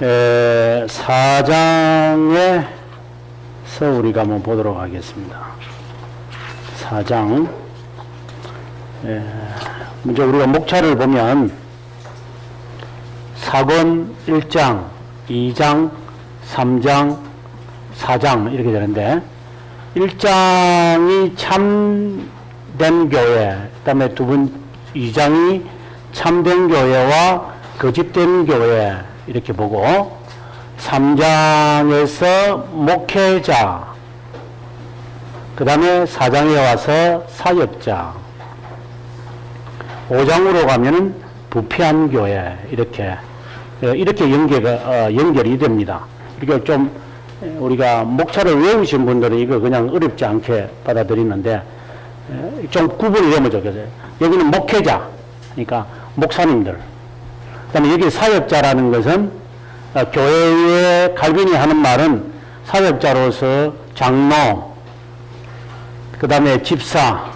4장에서 우리가 한번 보도록 하겠습니다. 4장. 먼저 우리가 목차를 보면 4권 1장, 2장, 3장, 4장 이렇게 되는데 1장이 참된 교회, 그 다음에 2장이 참된 교회와 거짓된 교회 이렇게 보고 3장에서 목회자, 그 다음에 4장에 와서 사역자, 5장으로 가면은 부패한 교회 이렇게 연결이 됩니다. 이렇게 좀 우리가 목차를 외우신 분들은 이거 그냥 어렵지 않게 받아들이는데 좀 구분이 되면 좋겠어요. 여기는 목회자, 그러니까 목사님들. 그 다음에 여기 사역자라는 것은 교회에 칼빈이 하는 말은 사역자로서 장로, 그 다음에 집사,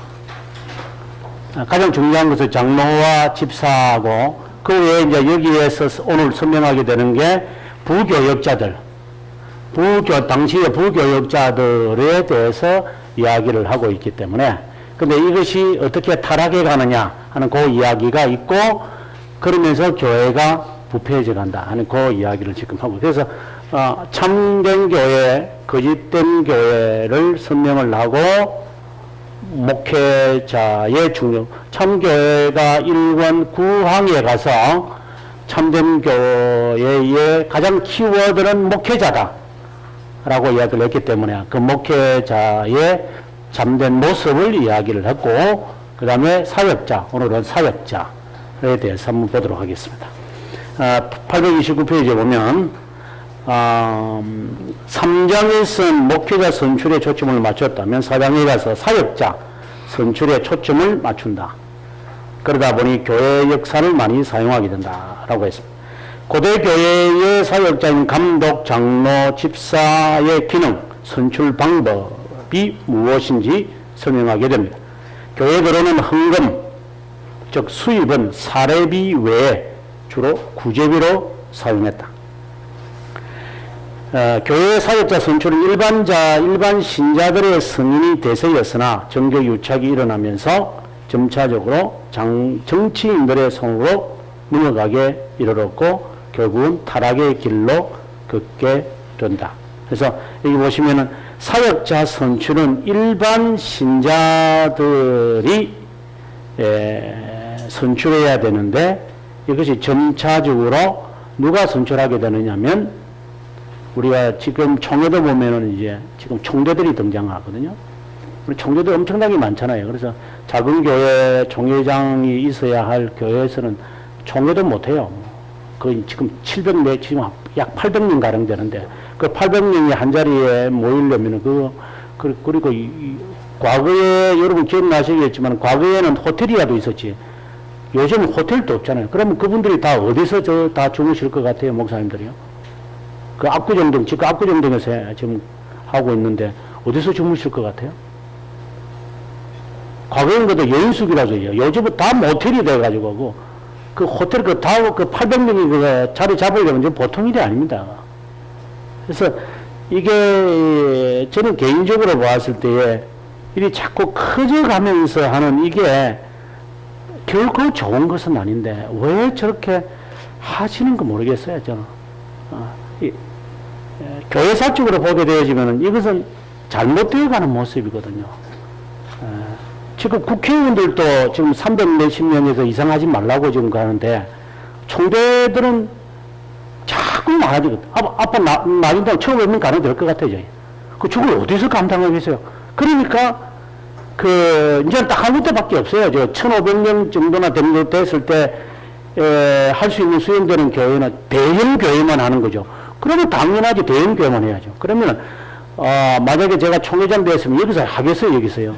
가장 중요한 것은 장로와 집사하고 그 외에 이제 여기에서 오늘 설명하게 되는 게 부교역자들, 당시의 부교역자들에 대해서 이야기를 하고 있기 때문에 근데 이것이 어떻게 타락해 가느냐 하는 그 이야기가 있고 그러면서 교회가 부패해져 간다 하는 그 이야기를 지금 하고 그래서 참된 교회, 거짓된 교회를 설명을 하고 목회자의 중요, 참교회가 1권 9항에 가서 참된 교회의 가장 키워드는 목회자다 라고 이야기를 했기 때문에 그 목회자의 참된 모습을 이야기를 했고 그 다음에 사역자, 오늘은 사역자에 대해서 한번 보도록 하겠습니다. 829페이지에 보면 3장에서는 목회자 선출에 초점을 맞췄다면 4장에 가서 사역자 선출에 초점을 맞춘다. 그러다 보니 교회 역사를 많이 사용하게 된다라고 했습니다. 고대 교회의 사역자인 감독, 장로, 집사의 기능, 선출 방법이 무엇인지 설명하게 됩니다. 교회들은 헌금, 즉 수입은 사례비 외에 주로 구제비로 사용했다. 교회 사역자 선출은 일반 신자들의 승인이 대세였으나 정교 유착이 일어나면서 점차적으로 정치인들의 손으로 넘어가게 이르렀고 결국은 타락의 길로 걷게 된다. 그래서 여기 보시면은 사역자 선출은 일반 신자들이 선출해야 되는데 이것이 점차적으로 누가 선출하게 되느냐면 우리가 지금 총회도 보면은 이제 지금 총대들이 등장하거든요. 우리 총대도 엄청나게 많잖아요. 그래서 작은 교회 총회장이 있어야 할 교회에서는 총회도 못해요. 거의 지금 700명, 지금 약 800명 가량 되는데 그 800명이 한 자리에 모이려면은 그리고 과거에 여러분 기억나시겠지만 과거에는 호텔이라도 있었지. 요즘은 호텔도 없잖아요. 그러면 그분들이 다 어디서 다 주무실 것 같아요, 목사님들이요? 그 압구정동, 지금 압구정동에서 지금 하고 있는데 어디서 주무실 것 같아요? 과거에는 그래도 여인숙이라서 해요. 요즘은 다 모텔이 돼가지고 그 호텔 그 800명이 그 자리 잡으려면 좀 보통 일이 아닙니다. 그래서 이게 저는 개인적으로 봤을 때에 일이 자꾸 커져가면서 하는 이게 결코 좋은 것은 아닌데 왜 저렇게 하시는 거 모르겠어요, 저는. 교회사적으로 보게 되어지면 이것은 잘못되어 가는 모습이거든요. 지금 국회의원들도 지금 300몇십 명에서 이상하지 말라고 지금 가는데 총대들은 자꾸 나가지거든. 아빠 나중에 1,500명 가면 될 것 같아요. 그 죽을 어디서 감당하겠어요? 그러니까 이제 딱 한 군데밖에 없어요. 1,500명 정도나 됐을 때 할 수 있는 수용되는 교회는 대형 교회만 하는 거죠. 그러면 당연하지 대형 교회만 해야죠. 그러면 만약에 제가 총회장 되었으면 여기서 하겠어요, 여기서요.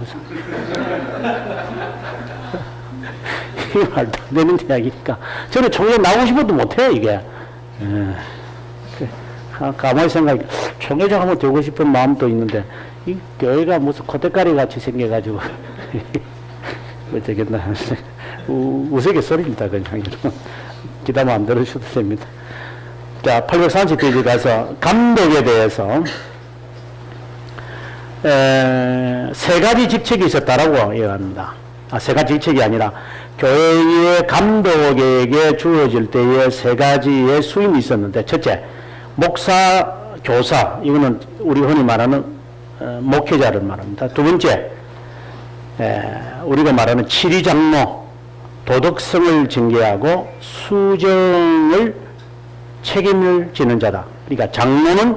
이게 말도 안 되는 이야기니까 저는 총회 나오고 싶어도 못해요, 이게. 가만히 생각해 총회장 한번 되고 싶은 마음도 있는데 이 교회가 무슨 코테가리 같이 생겨가지고 어쩌겠나 우스갯소리입니다. 그냥 기다만 안 들으셔도 됩니다. 자, 830페이지 가서 감독에 대해서 세 가지 직책이 있었다라고 얘기합니다. 세 가지 직책이 아니라 교회의 감독에게 주어질 때에 세 가지의 수임이 있었는데, 첫째, 목사, 교사, 이거는 우리 흔히 말하는 목회자를 말합니다. 두 번째, 우리가 말하는 치리장로, 도덕성을 징계하고 수정을 책임을 지는 자다. 그러니까 장로는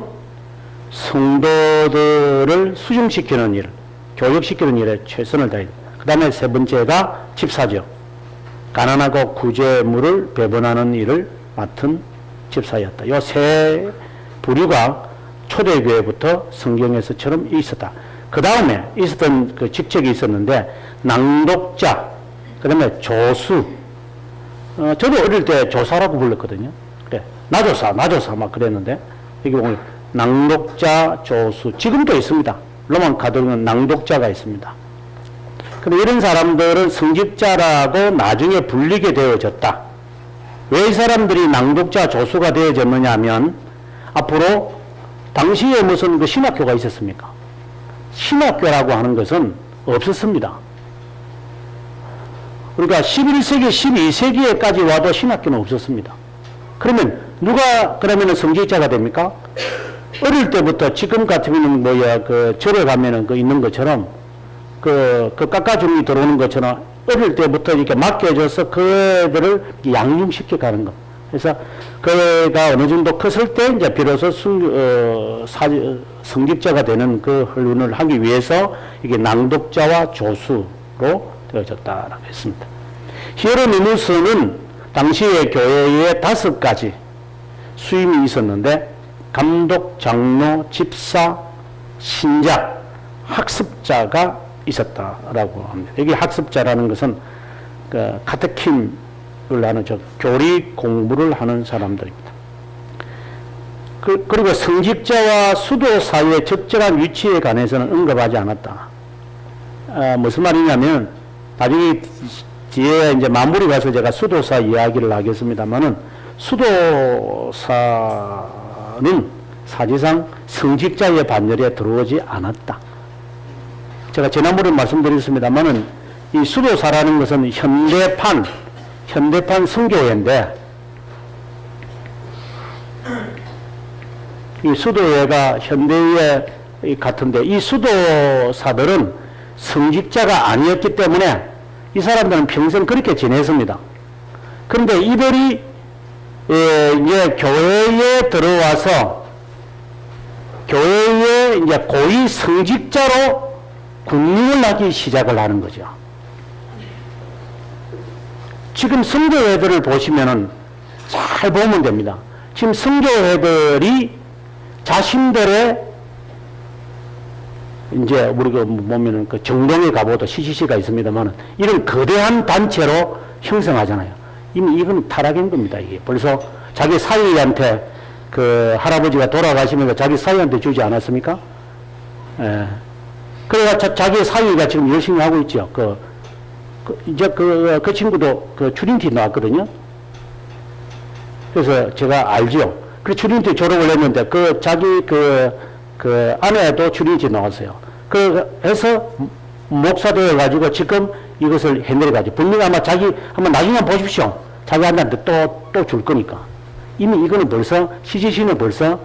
성도들을 수정시키는 일, 교육시키는 일에 최선을 다해야 된다. 그 다음에 세 번째가 집사죠. 가난하고 구제물을 배분하는 일을 맡은 집사였다. 이 세 부류가 초대교회부터 성경에서처럼 있었다. 그 다음에 있었던 그 직책이 있었는데, 낭독자, 그 다음에 조수. 저도 어릴 때 조사라고 불렀거든요. 그래, 나조사 막 그랬는데, 여기 보면 낭독자, 조수. 지금도 있습니다. 로만 가톨릭은 낭독자가 있습니다. 근데 이런 사람들은 성직자라고 나중에 불리게 되어졌다. 왜 이 사람들이 낭독자, 조수가 되어졌느냐 하면, 앞으로 당시에 무슨 그 신학교가 있었습니까? 신학교라고 하는 것은 없었습니다. 그러니까 11세기, 12세기에까지 와도 신학교는 없었습니다. 그러면 누가 그러면은 성직자가 됩니까? 어릴 때부터 지금 같으면은 그 절에 가면은 그 있는 것처럼 그 깎아주름이 들어오는 것처럼 어릴 때부터 이렇게 맡겨줘서 그 애들을 양육시켜 가는 것. 그래서 그가 어느 정도 컸을 때 이제 비로소 성직자가 되는 그 훈련을 하기 위해서 이게 낭독자와 조수로 되어졌다라고 했습니다. 히에로니무스는 당시에 교회에 5가지 수임이 있었는데, 감독, 장로, 집사, 신자, 학습자가 있었다라고 합니다. 여기 학습자라는 것은 그 카테킴을 하는 교리 공부를 하는 사람들입니다. 그리고 성직자와 수도 사이의 적절한 위치에 관해서는 언급하지 않았다. 무슨 말이냐면, 나중에 뒤에 이제 마무리 가서 제가 수도사 이야기를 하겠습니다만은, 수도사는 사실상 성직자의 반열에 들어오지 않았다. 제가 지난번에 말씀드렸습니다만은, 이 수도사라는 것은 현대판 성교회인데, 이 수도회가 현대회 같은데, 이 수도사들은 성직자가 아니었기 때문에 이 사람들은 평생 그렇게 지냈습니다. 그런데 이들이 이제 교회에 들어와서 교회에 이제 고위 성직자로 군림을 하기 시작을 하는 거죠. 지금 성교회들을 보시면은 잘 보면 됩니다. 지금 성교회들이 자신들의 이제 우리가 보면은 그 정동에 가보도 CCC가 있습니다만은 이런 거대한 단체로 형성하잖아요. 이미 이건 타락인 겁니다. 이게 벌써 자기 사위한테 그 할아버지가 돌아가시면서 자기 사위한테 주지 않았습니까? 예. 그래가 자기 사위가 지금 열심히 하고 있죠. 이제 그 친구도 그 추린티 나왔거든요. 그래서 제가 알죠. 그 추린티 졸업을 했는데 자기 아내도 추린티 나왔어요. 해서 목사 되어가지고 지금 이것을 해내려가지고 분명히 아마 한번 나중에 한번 보십시오. 자기한테 또 줄 거니까. 이미 이거는 벌써 시지신은 벌써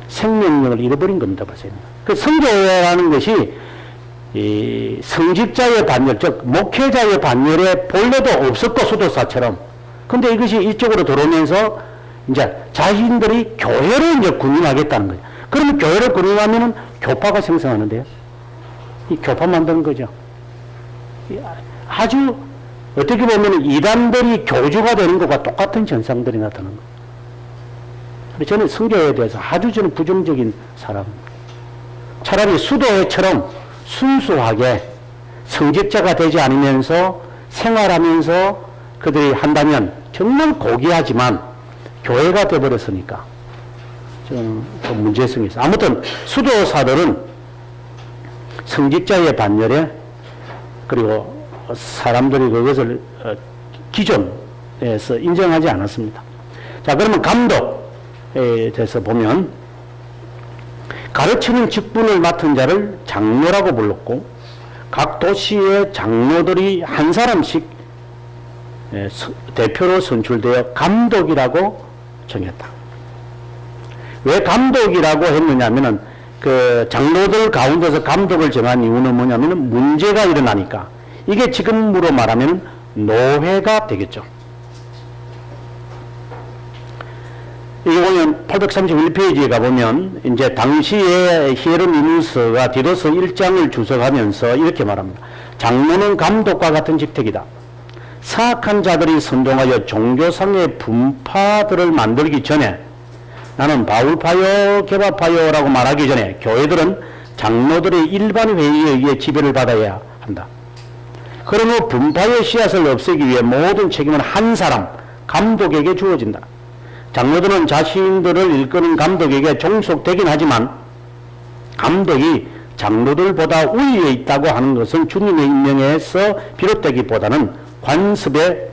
생명력을 잃어버린 겁니다. 벌써. 그 성교회라는 것이 이 성직자의 반열, 즉 목회자의 반열에 본래도 없었고 수도사처럼. 근데 이것이 이쪽으로 들어오면서 이제 자신들이 교회를 이제 군림하겠다는 거예요. 그러면 교회를 군림하면은 교파가 생성하는데요. 이 교파 만드는 거죠. 아주 어떻게 보면 이단들이 교주가 되는 것과 똑같은 현상들이 나타나는 거예요. 저는 성교회에 대해서 아주 저는 부정적인 사람입니다. 차라리 수도회처럼 순수하게 성직자가 되지 않으면서 생활하면서 그들이 한다면 정말 고귀하지만 교회가 되어버렸으니까 좀 문제성이 있어요. 아무튼 수도사들은 성직자의 반열에 그리고 사람들이 그것을 기존에서 인정하지 않았습니다. 자, 그러면 감독. 대해서 보면 가르치는 직분을 맡은 자를 장로라고 불렀고 각 도시의 장로들이 한 사람씩 대표로 선출되어 감독이라고 정했다. 왜 감독이라고 했느냐 하면은 그 장로들 가운데서 감독을 정한 이유는 뭐냐면은 문제가 일어나니까 이게 지금으로 말하면 노회가 되겠죠. 이거 보면 831페이지에 가보면 이제 당시에 히에로니무스가 디도스 1장을 주석하면서 이렇게 말합니다. 장로는 감독과 같은 직책이다. 사악한 자들이 선동하여 종교상의 분파들을 만들기 전에 나는 바울파요, 개바파요라고 말하기 전에 교회들은 장로들의 일반 회의에 의해 지배를 받아야 한다. 그러므로 분파의 씨앗을 없애기 위해 모든 책임은 한 사람, 감독에게 주어진다. 장로들은 자신들을 일끄는 감독에게 종속되긴 하지만 감독이 장로들보다 우위에 있다고 하는 것은 주님의 임명에서 비롯되기보다는 관습에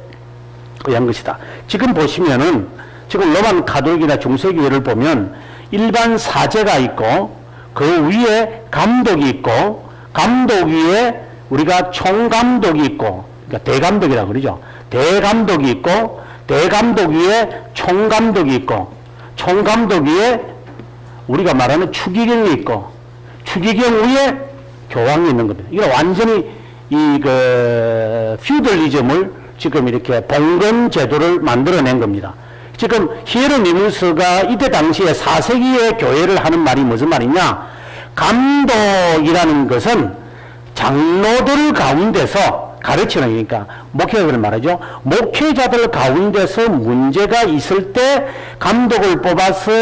의한 것이다. 지금 보시면은 지금 로만 가톨릭이나 중세교회를 보면 일반 사제가 있고 그 위에 감독이 있고 감독 위에 우리가 총감독이 있고 그러니까 대감독이라고 그러죠. 대감독이 있고 대감독 위에 총감독이 있고 총감독 위에 우리가 말하는 추기경이 있고 추기경 위에 교황이 있는 겁니다. 이거 완전히 이 퓨들리즘을 지금 이렇게 봉건 제도를 만들어낸 겁니다. 지금 히에로니무스가 이때 당시에 4세기의 교회를 하는 말이 무슨 말이냐? 감독이라는 것은 장로들 가운데서 가르치는 거니까 목회자들 말이죠. 목회자들 가운데서 문제가 있을 때 감독을 뽑아서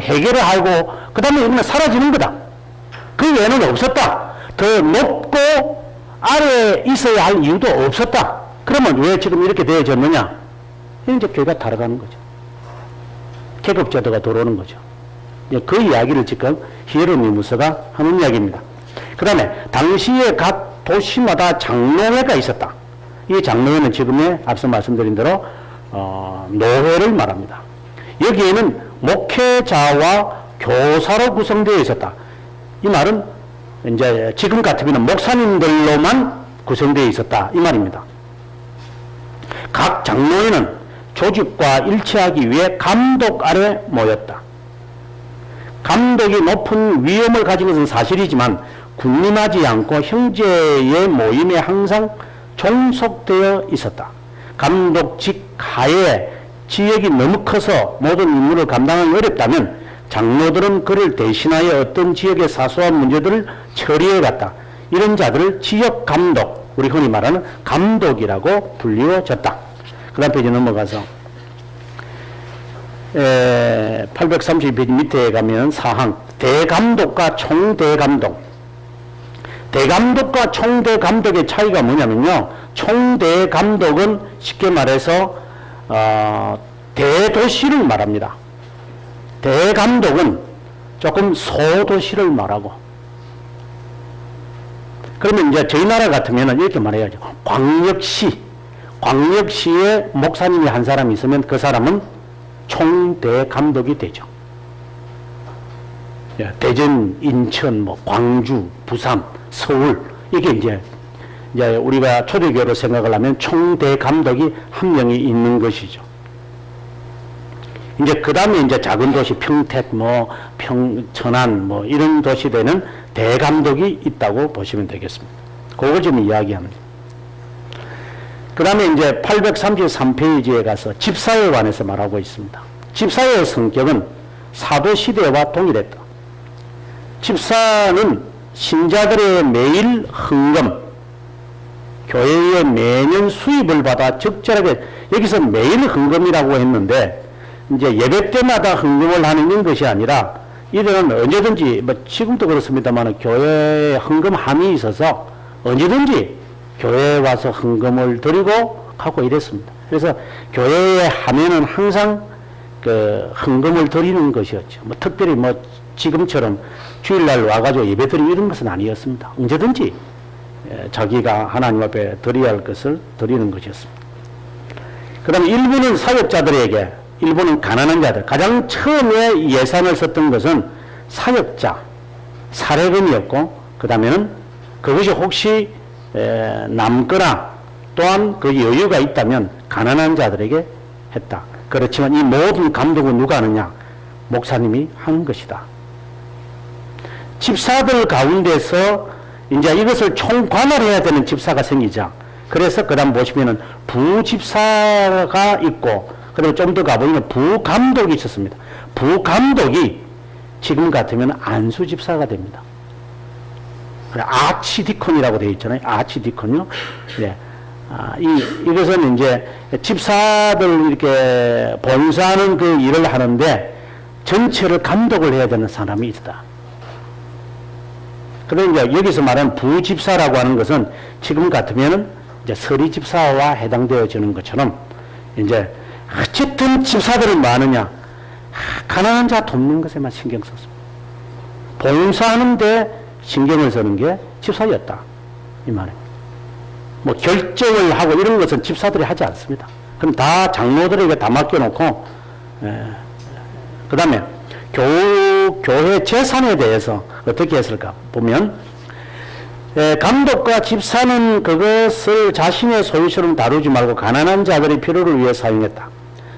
해결을 하고 그 다음에 이러면 사라지는 거다. 그 외에는 없었다. 더 높고 아래에 있어야 할 이유도 없었다. 그러면 왜 지금 이렇게 되어졌느냐? 이제 교회가 타락하는 거죠. 계급제도가 들어오는 거죠. 그 이야기를 지금 히에로니무스가 하는 이야기입니다. 그 다음에 당시에 각 도시마다 장로회가 있었다. 이 장로회는 지금의 앞서 말씀드린 대로 노회를 말합니다. 여기에는 목회자와 교사로 구성되어 있었다. 이 말은 이제 지금 같으면 목사님들로만 구성되어 있었다. 이 말입니다. 각 장로회는 조직과 일치하기 위해 감독 아래 모였다. 감독이 높은 위엄을 가진 것은 사실이지만 군림하지 않고 형제의 모임에 항상 종속되어 있었다. 감독직 하에 지역이 너무 커서 모든 임무를 감당하기 어렵다면 장로들은 그를 대신하여 어떤 지역의 사소한 문제들을 처리해 갔다. 이런 자들을 지역 감독, 우리 흔히 말하는 감독이라고 불리워졌다. 그 다음 페이지 넘어가서 832페이지 밑에 가면 사항 대감독과 총대감독. 대감독과 총대감독의 차이가 뭐냐면요, 총대감독은 쉽게 말해서 대도시를 말합니다. 대감독은 조금 소도시를 말하고, 그러면 이제 저희 나라 같으면 이렇게 말해야죠. 광역시에 목사님이 한 사람 있으면 그 사람은 총대감독이 되죠. 대전, 인천, 광주, 부산, 서울, 이게 이제 우리가 초대교회로 생각을 하면 총대감독이 한 명이 있는 것이죠. 이제 그 다음에 이제 작은 도시 평택, 천안, 이런 도시들은 대감독이 있다고 보시면 되겠습니다. 그걸 좀 이야기합니다. 그 다음에 이제 833페이지에 가서 집사에 관해서 말하고 있습니다. 집사의 성격은 사도시대와 동일했다. 집사는 신자들의 매일 헌금, 교회의 매년 수입을 받아 적절하게, 여기서 매일 헌금이라고 했는데 이제 예배 때마다 헌금을 하는 것이 아니라 이들은 언제든지, 지금도 그렇습니다만 교회에 헌금함이 있어서 언제든지 교회에 와서 헌금을 드리고 가고 이랬습니다. 그래서 교회에 하면은 항상 그 헌금을 드리는 것이었죠. 특별히 지금처럼 주일날 와가지고 예배 드리고 이런 것은 아니었습니다. 언제든지 자기가 하나님 앞에 드려야 할 것을 드리는 것이었습니다. 그 다음에 일부는 사역자들에게 일본은 가난한 자들, 가장 처음에 예산을 썼던 것은 사역자, 사례금이었고, 그 다음에는 그것이 혹시 남거나 또한 그 여유가 있다면 가난한 자들에게 했다. 그렇지만 이 모든 감독은 누가 하느냐? 목사님이 한 것이다. 집사들 가운데서 이제 이것을 총관할해야 되는 집사가 생기자. 그래서 그 다음 보시면은 부집사가 있고, 그리고 좀 더 가보면 부감독이 있었습니다. 부감독이 지금 같으면 안수집사가 됩니다. 아치디콘이라고 되어 있잖아요. 아치디콘요. 네. 이것은 이제 집사들 이렇게 본사하는 그 일을 하는데 전체를 감독을 해야 되는 사람이 있다. 그런데 이제 여기서 말하는 부집사라고 하는 것은 지금 같으면은 이제 서리집사와 해당되어지는 것처럼 이제 어쨌든 집사들은 뭐 하느냐? 가난한 자 돕는 것에만 신경 썼습니다. 봉사하는데 신경을 쓰는 게 집사였다. 이 말입니다. 뭐 결정을 하고 이런 것은 집사들이 하지 않습니다. 그럼 다 장로들에게 다 맡겨놓고, 그 다음에 교회 재산에 대해서 어떻게 했을까 보면, 감독과 집사는 그것을 자신의 소유처럼 다루지 말고 가난한 자들의 필요를 위해 사용했다.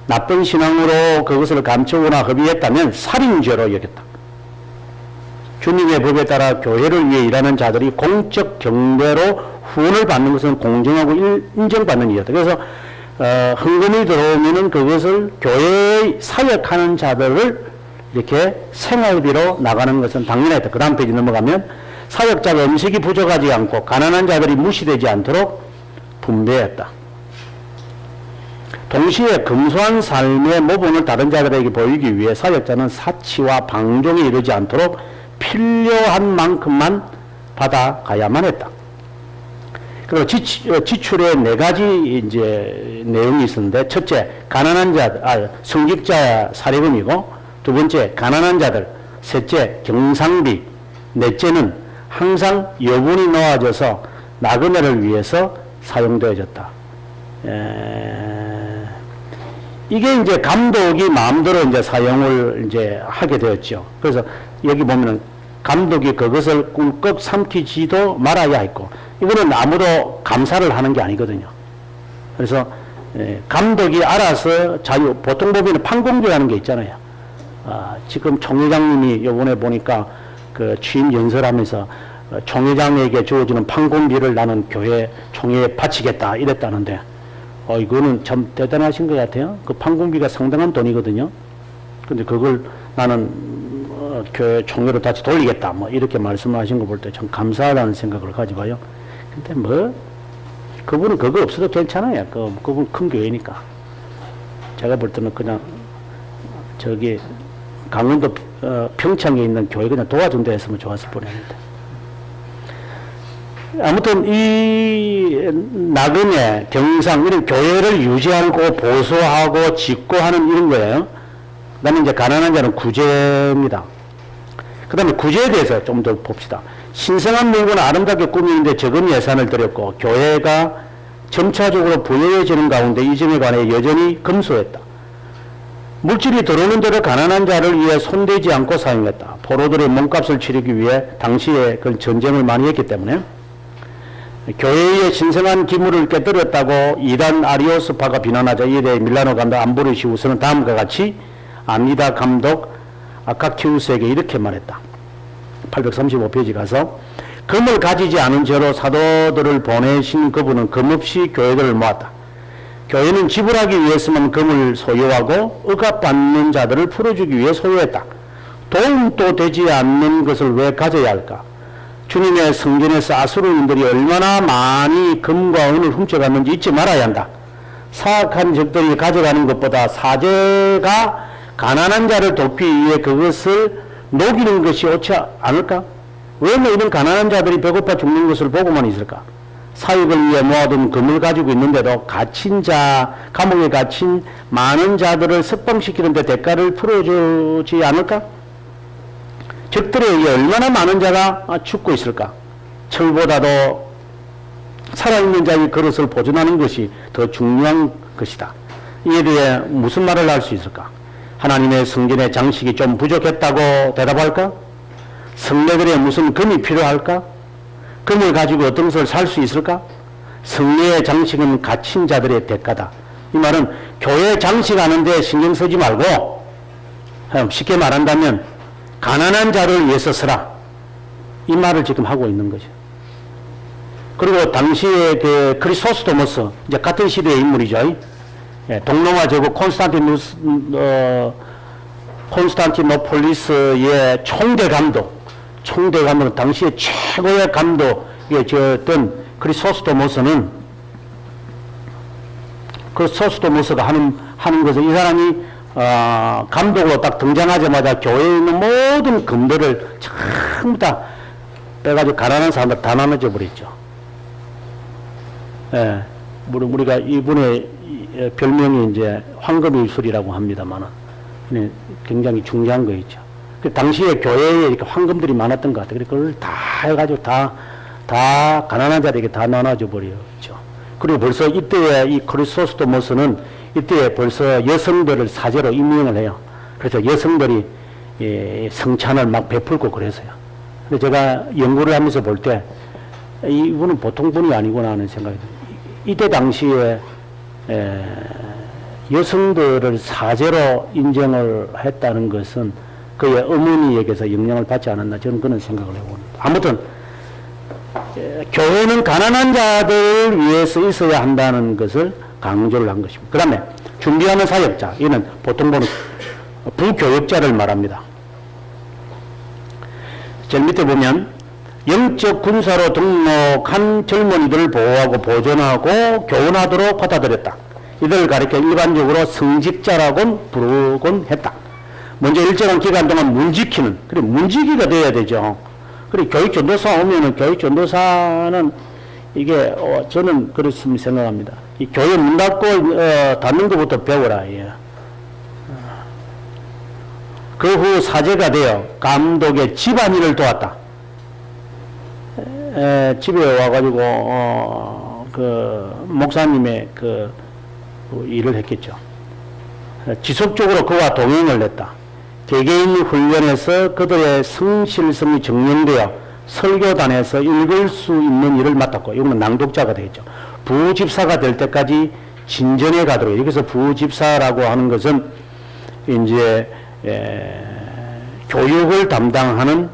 나쁜 신앙으로 그것을 감추거나 허비했다면 살인죄로 여겼다. 주님의 법에 따라 교회를 위해 일하는 자들이 공적 경배로 후원을 받는 것은 공정하고 인정받는 일이었다. 그래서 헌금이 들어오면은 그것을 교회에 사역하는 자들을 이렇게 생활비로 나가는 것은 당연했다. 그 다음 페이지 넘어가면 사역자가 음식이 부족하지 않고 가난한 자들이 무시되지 않도록 분배했다. 동시에 검소한 삶의 모범을 다른 자들에게 보이기 위해 사역자는 사치와 방종에 이르지 않도록 필요한 만큼만 받아가야만 했다. 그리고 지출에 4가지 이제 내용이 있었는데, 첫째, 가난한 자, 성직자 사례금이고, 두 번째, 가난한 자들, 셋째, 경상비, 넷째는 항상 여분이 놓아져서 나그네를 위해서 사용되어졌다. 이게 이제 감독이 마음대로 이제 사용을 이제 하게 되었죠. 그래서 여기 보면은 감독이 그것을 꿀꺽 삼키지도 말아야 했고, 이거는 아무도 감사를 하는 게 아니거든요. 그래서 감독이 알아서 보통 보면 판공비라는 게 있잖아요. 지금 총회장님이 이번에 보니까 그 취임 연설하면서 총회장에게 주어지는 판공비를 나는 교회 총회에 바치겠다 이랬다는데, 이거는 참 대단하신 것 같아요. 그 판공비가 상당한 돈이거든요. 근데 그걸 나는 교회 총회로 다시 돌리겠다 뭐 이렇게 말씀하신 거 볼 때 참 감사하다는 생각을 가져봐요. 근데 뭐 그분은 그거 없어도 괜찮아요. 그분 큰 교회니까. 제가 볼 때는 그냥 저기 강원도 평창에 있는 교회 그냥 도와준다 했으면 좋았을 뻔했는데. 아무튼 이 나그네, 경상 이런 교회를 유지하고 보수하고 짓고하는 이런 거예요. 그다음에 이제 가난한 자는 구제입니다. 그다음에 구제에 대해서 좀 더 봅시다. 신성한 물건을 아름답게 꾸미는데 적은 예산을 들였고 교회가 점차적으로 부유해지는 가운데 이 점에 관해 여전히 검소했다. 물질이 들어오는 대로 가난한 자를 위해 손대지 않고 사용했다. 포로들의 몸값을 치르기 위해 당시에 그 전쟁을 많이 했기 때문에 교회의 신성한 기물을 깨뜨렸다고 이단 아리오스파가 비난하자 이에 대해 밀라노 감독 암브로시우스는 다음과 같이 아니다 감독 아카키우스에게 이렇게 말했다. 835페이지 가서 금을 가지지 않은 죄로 사도들을 보내신 그분은 금없이 교회들을 모았다. 교회는 지불하기 위해서만 금을 소유하고 억압받는 자들을 풀어주기 위해 소유했다. 도움도 되지 않는 것을 왜 가져야 할까? 주님의 성전에서 아수르인들이 얼마나 많이 금과 은을 훔쳐갔는지 잊지 말아야 한다. 사악한 적들이 가져가는 것보다 사제가 가난한 자를 돕기 위해 그것을 녹이는 것이 옳지 않을까? 왜 이런 가난한 자들이 배고파 죽는 것을 보고만 있을까? 사육을 위해 모아둔 금을 가지고 있는데도 갇힌 자, 감옥에 갇힌 많은 자들을 석방시키는 데 대가를 풀어주지 않을까? 적들에 의해 얼마나 많은 자가 죽고 있을까? 철보다도 살아있는 자의 그릇을 보존하는 것이 더 중요한 것이다. 이에 대해 무슨 말을 할 수 있을까? 하나님의 성전의 장식이 좀 부족했다고 대답할까? 성례들에 무슨 금이 필요할까? 금을 가지고 어떤 것을 살 수 있을까? 성례의 장식은 갇힌 자들의 대가다. 이 말은 교회 장식하는데 신경 쓰지 말고 쉽게 말한다면 가난한 자를 위해서 쓰라. 이 말을 지금 하고 있는 거죠. 그리고 당시에 그 크리소스토모스, 이제 같은 시대의 인물이죠. 예, 동로마 제국 콘스탄티노폴리스의 총대 감독은 당시의 최고의 감독이었던 크리소스토모스가 하는 것은 이 사람이 감독으로 딱 등장하자마자 교회에 있는 모든 금들을 전부 다 빼가지고 가난한 사람들 다 나눠줘 버렸죠. 예, 우리가 이분의 별명이 이제 황금일술이라고 합니다만은 굉장히 중요한 거 있죠. 그 당시에 교회에 이렇게 황금들이 많았던 것 같아요. 그걸 다 해가지고 다 가난한 자들에게 다 나눠줘 버렸죠. 그리고 벌써 이때에 이 크리소스토모스는 이때에 벌써 여성들을 사제로 임명을 해요. 그래서 여성들이 성찬을 막 베풀고 그래서요. 근데 제가 연구를 하면서 볼 때 이분은 보통 분이 아니구나 하는 생각이 듭니다. 이때 당시에 여성들을 사제로 인정을 했다는 것은 그의 어머니에게서 영향을 받지 않았나 저는 그런 생각을 해봅니다. 아무튼 교회는 가난한 자들을 위해서 있어야 한다는 것을 강조를 한 것입니다. 그 다음에 준비하는 사역자, 이는 보통 보는 부교역자를 말합니다. 제일 밑에 보면 영적 군사로 등록한 젊은이들을 보호하고 보존하고 교훈하도록 받아들였다. 이들을 가리켜 일반적으로 성직자라고 부르곤 했다. 먼저 일정한 기간 동안 문지키는, 그래 문지기가 돼야 되죠. 그리고 교육전도사 오면은 교육전도사는 이게 저는 그렇습니다 생각합니다. 이 교회 문 닫고 닫는 것부터 배워라. 예. 그 후 사제가 되어 감독의 집안일을 도왔다. 집에 와가지고 그 목사님의 그 일을 했겠죠. 지속적으로 그와 동행을 했다. 개개인 훈련에서 그들의 성실성이 증명되어 설교단에서 읽을 수 있는 일을 맡았고, 이거는 낭독자가 되겠죠. 부집사가 될 때까지 진전해 가도록. 여기서 부집사라고 하는 것은 이제 교육을 담당하는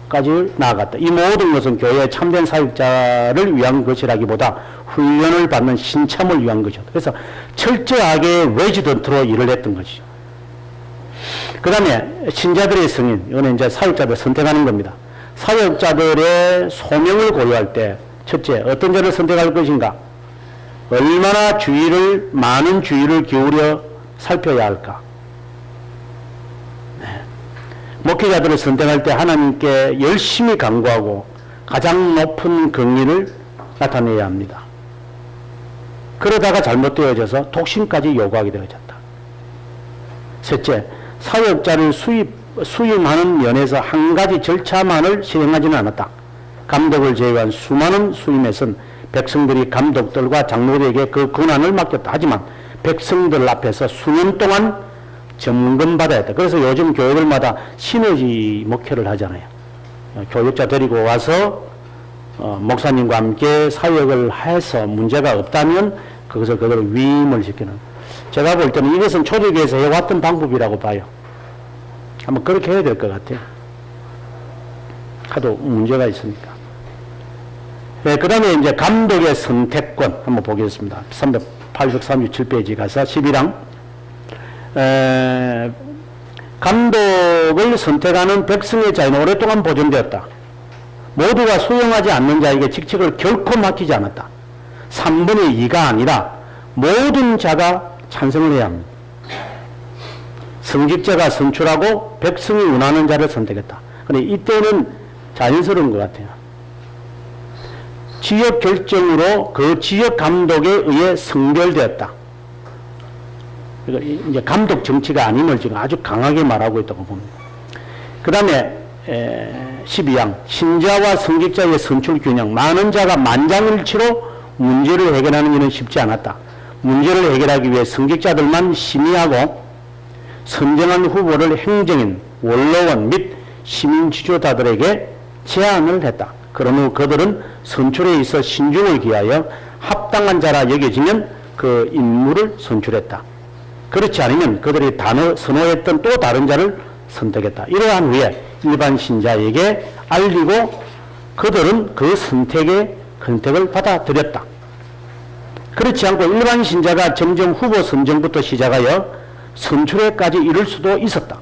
까지 나아갔다. 이 모든 것은 교회의 참된 사역자를 위한 것이라기보다 훈련을 받는 신참을 위한 것이다. 그래서 철저하게 레지던트로 일을 했던 것이죠. 그 다음에 신자들의 승인, 이거는 이제 사역자들 선택하는 겁니다. 사역자들의 소명을 고려할 때 첫째, 어떤 자를 선택할 것인가? 얼마나 많은 주의를 기울여 살펴야 할까? 목회자들을 선택할 때 하나님께 열심히 간구하고 가장 높은 긍휼을 나타내야 합니다. 그러다가 잘못되어져서 독신까지 요구하게 되어졌다. 셋째, 사역자를 수임하는 면에서 한 가지 절차만을 실행하지는 않았다. 감독을 제외한 수많은 수임에선 백성들이 감독들과 장로들에게 그 권한을 맡겼다. 하지만 백성들 앞에서 수년 동안 점검받아야 했다. 그래서 요즘 교회들마다 시너지 목회를 하잖아요. 교육자 데리고 와서 목사님과 함께 사역을 해서 문제가 없다면 그것을 그대로 위임을 시키는. 제가 볼 때는 이것은 초대교회에서 해왔던 방법이라고 봐요. 한번 그렇게 해야 될 것 같아요. 하도 문제가 있으니까. 네, 그 다음에 이제 감독의 선택권 한번 보겠습니다. 837페이지 가서 11항. 감독을 선택하는 백성의 자유는 오랫동안 보존되었다. 모두가 수용하지 않는 자에게 직책을 결코 맡기지 않았다. 3분의 2가 아니라 모든 자가 찬성을 해야 합니다. 성직자가 선출하고 백성이 원하는 자를 선택했다. 그런데 이때는 자연스러운 것 같아요. 지역 결정으로 그 지역 감독에 의해 선결되었다. 그러니까 이제 감독 정치가 아님을 지금 아주 강하게 말하고 있다고 봅니다. 그 다음에 12항 신자와 성직자의 선출 균형. 많은 자가 만장일치로 문제를 해결하는 일은 쉽지 않았다. 문제를 해결하기 위해 승객자들만 심의하고 선정한 후보를 행정인, 원로원 및 시민 지도자들에게 제안을 했다. 그런 후 그들은 선출에 있어 신중을 기하여 합당한 자라 여겨지면 그 인물을 선출했다. 그렇지 않으면 그들이 선호했던 또 다른 자를 선택했다. 이러한 후에 일반 신자에게 알리고 그들은 그 선택을 받아들였다. 그렇지 않고 일반 신자가 점점 후보 선정부터 시작하여 선출에까지 이를 수도 있었다.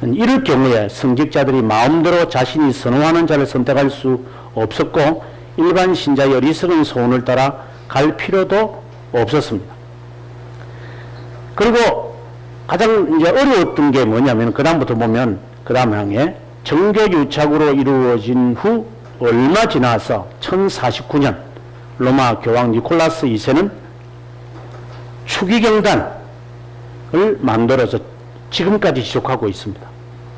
이럴 경우에 승직자들이 마음대로 자신이 선호하는 자를 선택할 수 없었고 일반 신자의 어리석은 소원을 따라 갈 필요도 없었습니다. 그리고 가장 이제 어려웠던 게 뭐냐면 그다음부터 보면 그 다음 항에 정교유착으로 이루어진 후 얼마 지나서 1049년 로마 교황 니콜라스 2세는 추기경단을 만들어서 지금까지 지속하고 있습니다.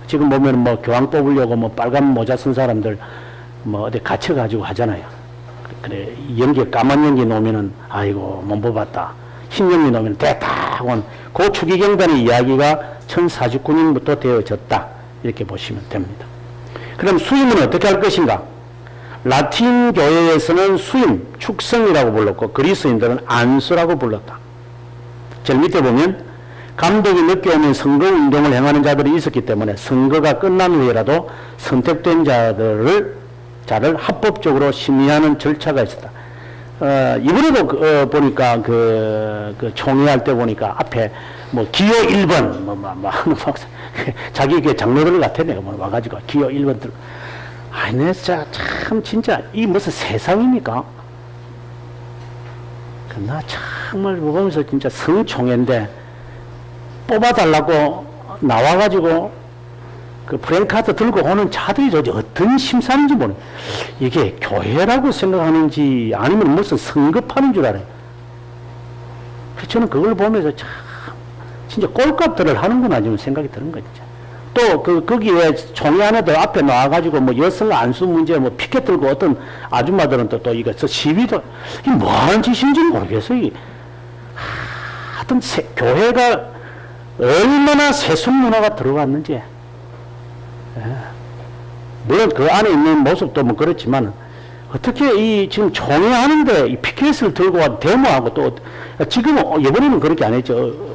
지금 보면 뭐 교황 뽑으려고 뭐 빨간 모자 쓴 사람들 뭐 어디 갇혀가지고 하잖아요. 그래 연기 까만 연기 놓으면은 아이고 못 뽑았다. 흰 연기 놓으면 됐다 하고 그 추기경단의 이야기가 1049년부터 되어졌다. 이렇게 보시면 됩니다. 그럼 수임은 어떻게 할 것인가? 라틴 교회에서는 수임, 축성이라고 불렀고 그리스인들은 안수라고 불렀다. 제일 밑에 보면 감독이 늦게 오면 선거운동을 행하는 자들이 있었기 때문에 선거가 끝난 후에라도 선택된 자를 합법적으로 심의하는 절차가 있었다. 이번에도 보니까 총회할 때 보니까 앞에 뭐 기호 1번 자기 그 장로들 같았네요. 뭐 와가지고 기호 1번 들고 아니 내 진짜 이 무슨 세상입니까? 나 정말 보면서 진짜 성총회인데 뽑아달라고 나와가지고 그 프랭카드 들고 오는 자들이 도대체 어떤 심사인지 모르. 이게 교회라고 생각하는지 아니면 무슨 성급하는 줄 알아요. 저는 그걸 보면서 참 진짜 꼴값들을 하는구나 좀 생각이 드는 거죠. 또 거기에 총회 안에도 앞에 나와가지고 뭐 여성 안수 문제 뭐 피켓 들고 어떤 아줌마들은 또 이거 시위도 이게 뭐 하는 짓인지 모르겠어요. 이게. 하여튼 교회가 얼마나 세속 문화가 들어갔는지. 예. 물론 그 안에 있는 모습도 뭐 그렇지만 어떻게 이 지금 총회 하는데 이 피켓을 들고 와 데모하고 또 지금 이번에는 그렇게 안 했죠.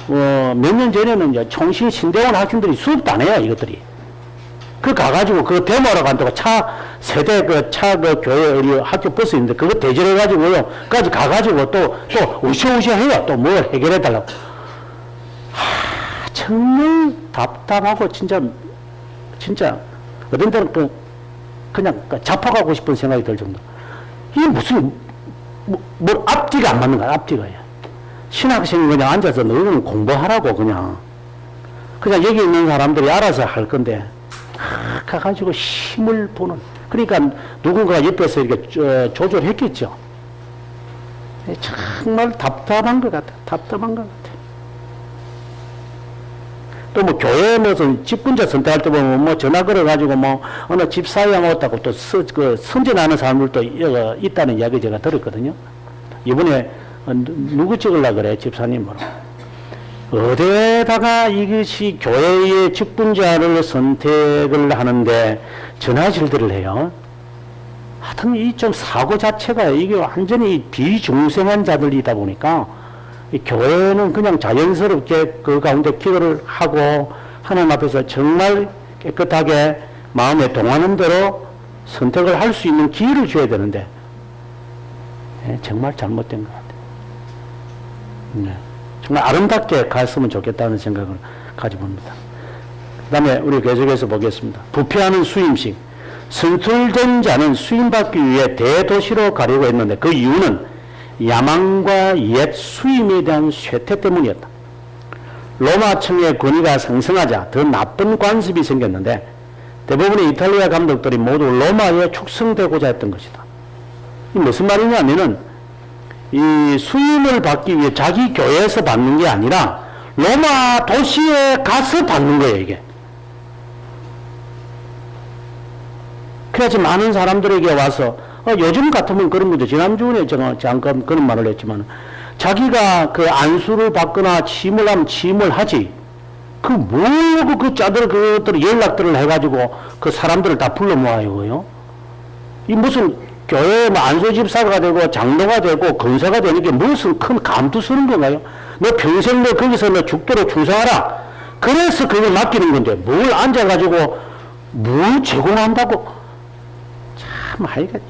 몇 년 전에는 이제 총신 신대원 학생들이 수업도 안 해요, 이것들이. 그 가가지고 그 데모하러 간다고 그 교회 우리 학교 버스 있는데 그거 대절해가지고요. 까지 가가지고 또 우시우시 해요. 또 뭘 해결해달라고. 정말 답답하고 진짜 어떤 때는 그냥 잡아가고 싶은 생각이 들 정도. 이게 무슨 뭐 앞뒤가 안 맞는 거야, 앞뒤가요. 신학생이 그냥 앉아서 너희는 공부하라고 그냥 여기 있는 사람들이 알아서 할 건데 가가지고 힘을 보는 그러니까 누군가 옆에서 이렇게 조절했겠죠. 정말 답답한 것 같아. 또 뭐 교회 무슨 집군자 선택할 때 보면 뭐 전화 걸어가지고 뭐 어느 집사에 왔다고 또 선전하는 사람들도 있다는 이야기 제가 들었거든요. 이번에 누구 찍으려고 그래, 집사님으로. 어디에다가 이것이 교회의 직분자를 선택을 하는데 전화질들을 해요. 하여튼 이 좀 사고 자체가 이게 완전히 비중생한 자들이다 보니까 이 교회는 그냥 자연스럽게 그 가운데 기도를 하고 하나님 앞에서 정말 깨끗하게 마음에 동하는 대로 선택을 할 수 있는 기회를 줘야 되는데 정말 잘못된 것 같아요. 네. 정말 아름답게 갔으면 좋겠다는 생각을 가져봅니다. 그 다음에 우리 계속해서 보겠습니다. 부패하는 수임식. 선출된 자는 수임받기 위해 대도시로 가려고 했는데 그 이유는 야망과 옛 수임에 대한 쇠퇴 때문이었다. 로마청의 권위가 상승하자 더 나쁜 관습이 생겼는데 대부분의 이탈리아 감독들이 모두 로마에 축성되고자 했던 것이다. 이 무슨 말이냐면은 이 수임을 받기 위해 자기 교회에서 받는 게 아니라 로마 도시에 가서 받는 거예요, 이게. 그래서 많은 사람들에게 와서 요즘 같으면 그런 거죠. 지난주에 제가 잠깐 그런 말을 했지만 자기가 그 안수를 받거나 취임을 하면 취임을 하지. 그 짜들 그것들 연락들을 해가지고 그 사람들을 다 불러 모아요. 이 무슨 교회 뭐 안수집사가 되고 장로가 되고 권사가 되는 게 무슨 큰 감투 쓰는 건가요? 너 평생 너 거기서 너 죽도록 충성하라. 그래서 그걸 맡기는 건데 뭘 앉아가지고 뭘 제공한다고. 참 하여간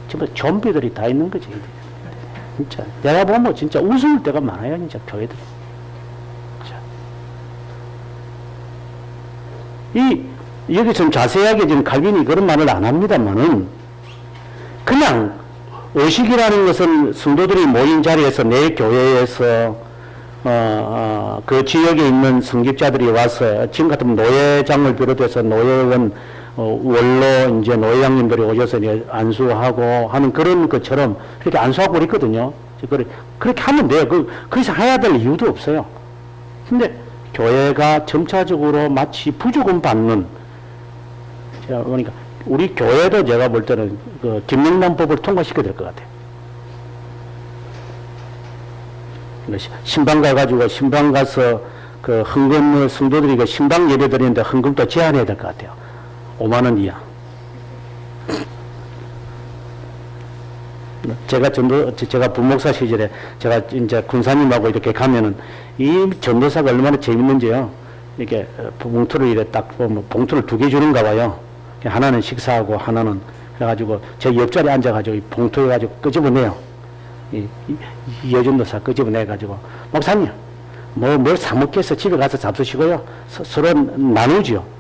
정말 좀비들이 다 있는 거지. 진짜 내가 보면 진짜 웃을 때가 많아요. 진짜 교회들. 여기서 자세하게 지금 칼빈이 그런 말을 안 합니다만은 그냥 의식이라는 것은 성도들이 모인 자리에서 내 교회에서 그 지역에 있는 성직자들이 와서 지금 같으면 노회장을 비롯해서 노회원 원로 이제 노회장님들이 오셔서 이제 안수하고 하는 그런 것처럼 그렇게 안수하고 그랬거든요. 그렇게 하면 돼요. 그 이상 해야 될 이유도 없어요. 근데 교회가 점차적으로 마치 부족은 받는, 제가 그러니까 우리 교회도 제가 볼 때는 그 김영란법을 통과시켜야 될 것 같아요. 신방 가가지고 신방 가서 그 헌금 성도들이 그 신방 예배 드리는데 헌금도 제한해야 될 것 같아요. 5만 원 이하. 제가 부목사 시절에 제가 이제 군사님하고 이렇게 가면은 이 전도사가 얼마나 재밌는지요. 이렇게 봉투를 이렇게 딱 보면 봉투를 2개 주는가 봐요. 하나는 식사하고 하나는 그래가지고 제 옆자리에 앉아가지고 이 봉투 해가지고 끄집어내요. 이 여전도사 끄집어내가지고 목사님 뭘 사먹겠어 집에 가서 잡수시고요. 서로 나누지요.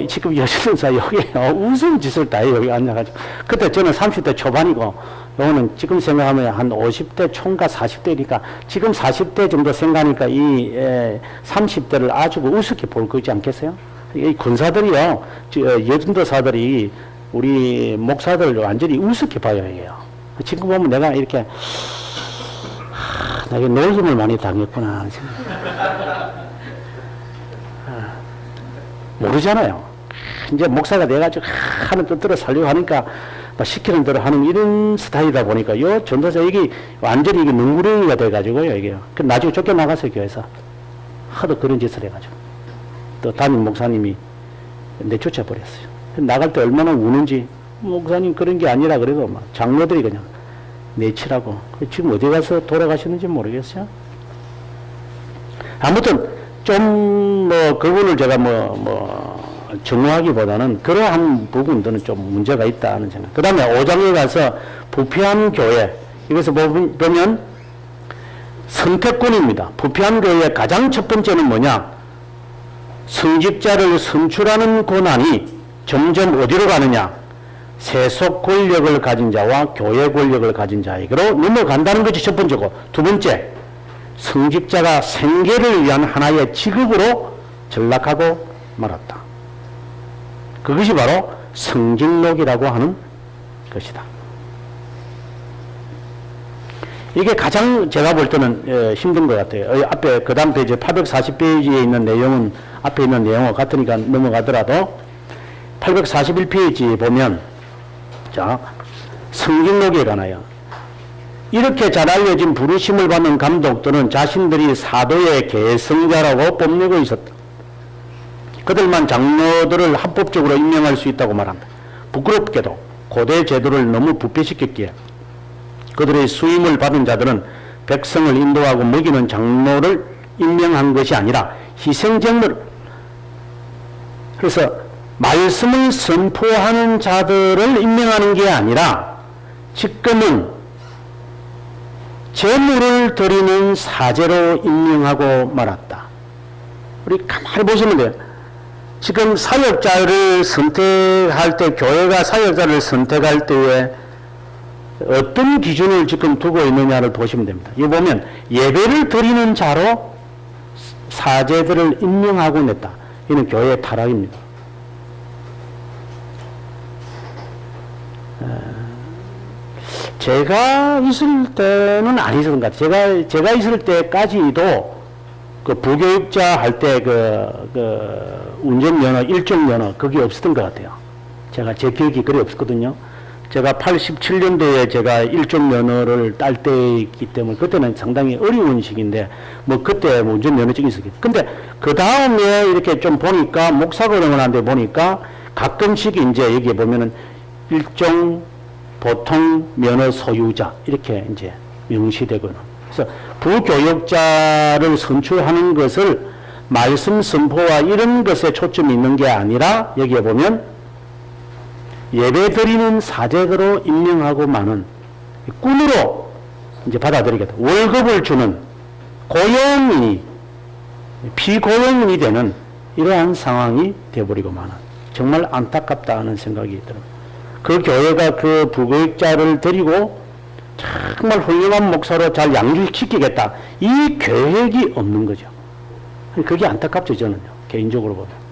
지금 여전도사 여기 무슨 짓을 다 해요. 여기 앉아가지고. 그때 저는 30대 초반이고 요거는 지금 생각하면 한 50대 총과 40대니까 지금 40대 정도 생각하니까 이 30대를 아주 우습게 볼 거지 않겠어요? 이 군사들이요, 여전도사들이 우리 목사들 완전히 우습게 봐요, 이게요. 지금 보면 내가 이렇게 내가 놀림을 많이 당했구나. 모르잖아요. 이제 목사가 돼가지고 하는 뜻대로 살려고 하니까 시키는 대로 하는 이런 스타일이다 보니까 요 전도사 이게 완전히 이게 능구렁이가 돼가지고요, 이게요. 그 나중에 쫓겨나갔어요, 교회에서. 하도 그런 짓을 해가지고. 또 담임 목사님이 내쫓아버렸어요. 나갈 때 얼마나 우는지, 목사님 그런 게 아니라 그래도 막 장로들이 그냥 내치라고. 지금 어디 가서 돌아가시는지 모르겠어요. 아무튼 좀 그분을 제가 정하기보다는 그러한 부분들은 좀 문제가 있다는 생각. 그 다음에 5장에 가서 부패한 교회, 이것을 보면 선택권입니다. 부패한 교회의 가장 첫 번째는 뭐냐? 성직자를 선출하는 권한이 점점 어디로 가느냐? 세속 권력을 가진 자와 교회 권력을 가진 자에게로 넘어간다는 것이 첫 번째고, 두 번째, 성직자가 생계를 위한 하나의 직업으로 전락하고 말았다. 그것이 바로 성직록이라고 하는 것이다. 이게 가장 제가 볼 때는 힘든 것 같아요. 앞에 그 다음 페이지 840페이지에 있는 내용은 앞에 있는 내용과 같으니까 넘어가더라도 841페이지에 보면 자, 성직록에 관하여 이렇게 잘 알려진 부르심을 받는 감독들은 자신들이 사도의 계승자라고 뽐내고 있었다. 그들만 장로들을 합법적으로 임명할 수 있다고 말한다. 부끄럽게도 고대 제도를 너무 부패시켰기에 그들의 수임을 받은 자들은 백성을 인도하고 먹이는 장로를 임명한 것이 아니라 희생제물, 그래서 말씀을 선포하는 자들을 임명하는 게 아니라 지금은 제물을 드리는 사제로 임명하고 말았다. 우리 가만히 보시면 돼요. 지금 사역자를 선택할 때, 교회가 사역자를 선택할 때에 어떤 기준을 지금 두고 있느냐를 보시면 됩니다. 이거 보면 예배를 드리는 자로 사제들을 임명하고 냈다. 이는 교회의 타락입니다. 제가 있을 때는 안 있었던 것 같아요. 제가 있을 때까지도 그 부교육자 할 때 운전면허, 일종면허, 그게 없었던 것 같아요. 제 기억이 그리 없었거든요. 제가 87년도에 제가 일종 면허를 딸 때이기 때문에 그때는 상당히 어려운 시기인데 뭐 그때 뭐 운전면허증이 있었겠죠. 근데 그 다음에 이렇게 좀 보니까 목사고령을 하는데 보니까 가끔씩 이제 여기에 보면은 일종 보통 면허 소유자 이렇게 이제 명시되거나 그래서 부교역자를 선출하는 것을 말씀 선포와 이런 것에 초점이 있는 게 아니라 여기에 보면 예배 드리는 사제로 임명하고 마는 꾼으로 이제 받아들이겠다. 월급을 주는 고용인이 비고용인이 되는 이러한 상황이 되어버리고 마는 정말 안타깝다 하는 생각이 들어요. 그 교회가 그 부교역자를 데리고 정말 훌륭한 목사로 잘 양육시키겠다. 이 계획이 없는 거죠. 그게 안타깝죠, 저는요. 개인적으로 보면.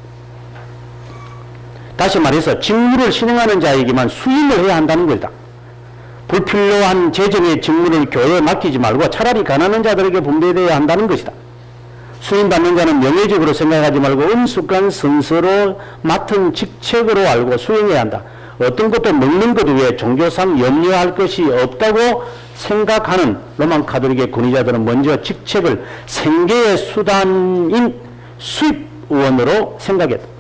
다시 말해서 직무를 신행하는 자에게만 수임을 해야 한다는 거다. 불필요한 재정의 직무를 교회에 맡기지 말고 차라리 가난한 자들에게 분배되어야 한다는 것이다. 수임받는 자는 명예적으로 생각하지 말고 은숙한 선서로 맡은 직책으로 알고 수행해야 한다. 어떤 것도 먹는 것 외에 종교상 염려할 것이 없다고 생각하는 로만 가톨릭의 권위자들은 먼저 직책을 생계의 수단인 수입 의원으로 생각했다.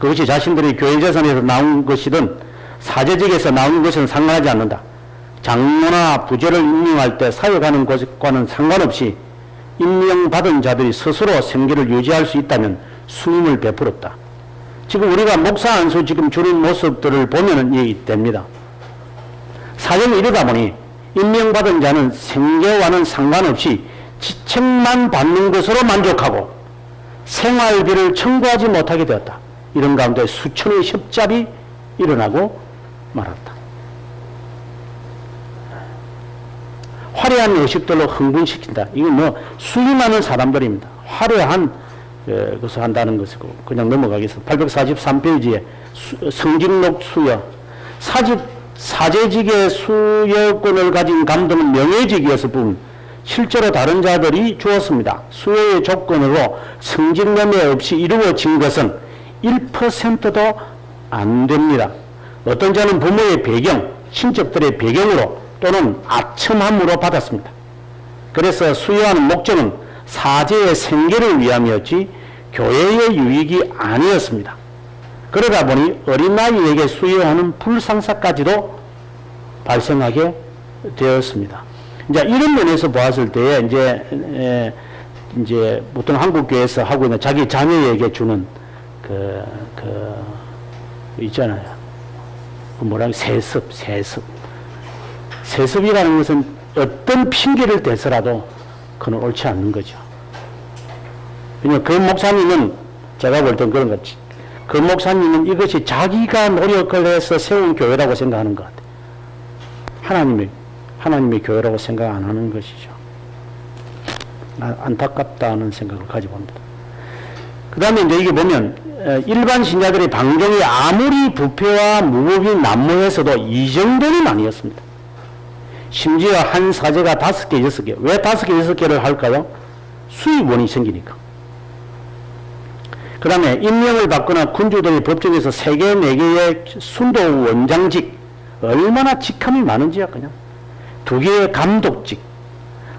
그것이 자신들의 교회 재산에서 나온 것이든 사제직에서 나온 것은 상관하지 않는다. 장로나 부제를 임명할 때 사역하는 것과는 상관없이 임명받은 자들이 스스로 생계를 유지할 수 있다면 수임을 베풀었다. 지금 우리가 목사 안수 지금 주는 모습들을 보면은 이해가 됩니다. 사정이 이러다 보니 임명받은 자는 생계와는 상관없이 지책만 받는 것으로 만족하고 생활비를 청구하지 못하게 되었다. 이런 가운데 수천의 협잡이 일어나고 말았다. 화려한 의식들로 흥분시킨다. 이건 뭐 수임하는 사람들입니다. 화려한 것을 한다는 것이고 그냥 넘어가겠습니다. 843페이지에 성직록 수여 사제직의 수여권을 가진 감독은 명예직이었을 뿐 실제로 다른 자들이 주었습니다. 수여의 조건으로 성직념에 없이 이루어진 것은 1%도 안 됩니다. 어떤 자는 부모의 배경, 친척들의 배경으로 또는 아첨함으로 받았습니다. 그래서 수여하는 목적은 사제의 생계를 위함이었지 교회의 유익이 아니었습니다. 그러다 보니 어린 나이에게 수여하는 불상사까지도 발생하게 되었습니다. 이제 이런 면에서 보았을 때에 이제 보통 한국교회에서 하고 있는 자기 자녀에게 주는 있잖아요. 세습이라는 것은 어떤 핑계를 대서라도 그건 옳지 않는 거죠. 왜냐하면 그 목사님은 제가 볼 땐 그런 거지. 그 목사님은 이것이 자기가 노력을 해서 세운 교회라고 생각하는 것 같아요. 하나님의 교회라고 생각 안 하는 것이죠. 안타깝다는 생각을 가지고 봅니다. 그 다음에 이제 이게 보면 일반 신자들의 방종이 아무리 부패와 무법이 난무해서도 이 정도는 아니었습니다. 심지어 한 사제가 5개, 6개. 왜 5개, 6개를 할까요? 수입원이 생기니까. 그 다음에 임명을 받거나 군주들의 법정에서 3개, 4개의 순도 원장직. 얼마나 직함이 많은지야, 그냥. 2개의 감독직.